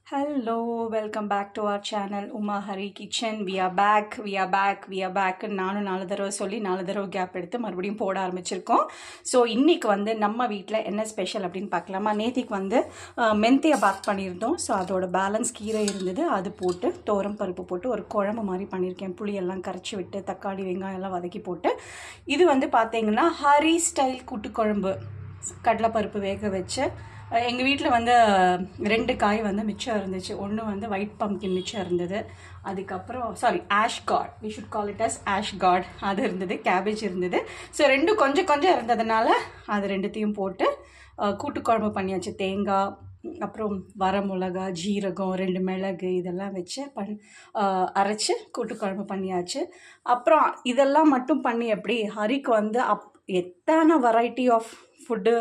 Hello, welcome back to our channel Uma Hari Kitchen. We are back. நானும் 4 தடவை சொல்லி 4 தடவை கேப் எடுத்து மறுபடியும் போட ஆரம்பிச்சிருக்கோம். ஸோ இன்றைக்கி வந்து நம்ம வீட்டில் என்ன ஸ்பெஷல் அப்படின்னு பார்க்கலாமா. நேத்திக்கு வந்து மெந்தையை பாக் பண்ணியிருந்தோம். ஸோ அதோட பேலன்ஸ் கீரை இருந்தது, அது போட்டு தோரம் பருப்பு போட்டு ஒரு குழம்பு மாதிரி பண்ணியிருக்கேன். புளியெல்லாம் கரைச்சி விட்டு தக்காளி வெங்காயம் எல்லாம் வதக்கி போட்டு. இது வந்து பார்த்தீங்கன்னா ஹரி ஸ்டைல் கூட்டு குழம்பு. கடலைப்பருப்பு வேக வச்சு எங்கள் வீட்டில் வந்து 2 காய் வந்து மிச்சம் இருந்துச்சு. ஒன்று வந்து ஒயிட் பம்கின் மிச்சம் இருந்தது, அதுக்கப்புறம் ash gourd, we should call it as ash gourd, அது இருந்தது. கேபேஜ் இருந்தது. ஸோ ரெண்டும் கொஞ்சம் கொஞ்சம் இருந்ததுனால அது ரெண்டுத்தையும் போட்டு கூட்டு குழம்பு பண்ணியாச்சு. தேங்காய், அப்புறம் வரமிளகா, ஜீரகம், 2 மிளகு இதெல்லாம் வச்சு அரைச்சி கூட்டு குழம்பு பண்ணியாச்சு. அப்புறம் இதெல்லாம் மட்டும் பண்ணி எப்படி ஹரிக்கு வந்து எத்தனை வெரைட்டி ஆஃப் ஃபுட்டு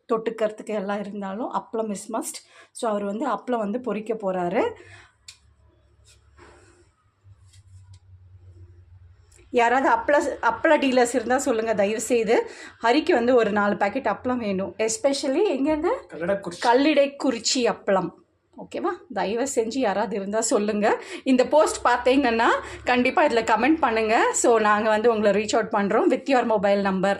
தொட்டுக்கிறதுக்கு எல்லாம் இருந்தாலும் அப்பளம் இஸ் மஸ்ட். ஸோ அவர் வந்து அப்பளம் வந்து பொரிக்க போகிறாரு. யாராவது அப்பள டீலர்ஸ் இருந்தால் சொல்லுங்கள் தயவுசெய்து. ஹரிக்கு வந்து ஒரு 4 பேக்கெட் அப்பளம் வேணும். எஸ்பெஷலி எங்கேருந்து? கல்லிடைக்குறிச்சி அப்பளம். ஓகேவா? தயவு செஞ்சு யாராவது இருந்தால் சொல்லுங்கள். இந்த போஸ்ட் பார்த்தீங்கன்னா கண்டிப்பாக இதில் கமெண்ட் பண்ணுங்கள். ஸோ நாங்கள் வந்து உங்களை ரீச் அவுட் பண்ணுறோம் வித் யுவர் மொபைல் நம்பர்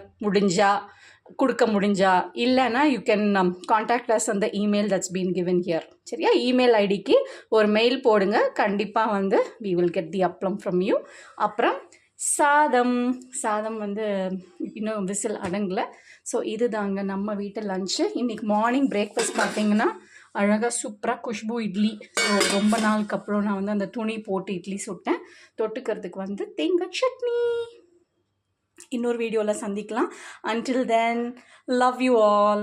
கொடுக்க முடிஞ்சா. இல்லைன்னா யூ கேன் காண்டாக்ட் அஸ் அந்த email that's been given here. சரியா? இமெயில் ஐடிக்கு ஒரு மெயில் போடுங்க. கண்டிப்பாக வந்து வி வில் கெட் தி அப்பளம் ஃப்ரம் யூ. அப்புறம் சாதம் வந்து இன்னும் விசில் அடங்கலை. ஸோ இது தாங்க நம்ம வீட்டு லஞ்சு. இன்றைக்கி மார்னிங் பிரேக்ஃபாஸ்ட் பார்த்தீங்கன்னா அழகாக சூப்பராக குஷ்பு இட்லி. ஸோ ரொம்ப நாளுக்கு அப்புறம் நான் வந்து அந்த துணி போட்டு இட்லி சுட்டேன். தொட்டுக்கிறதுக்கு வந்து தேங்காய் சட்னி. இன்னொரு வீடியோவில் சந்திக்கலாம். Until then, love you all.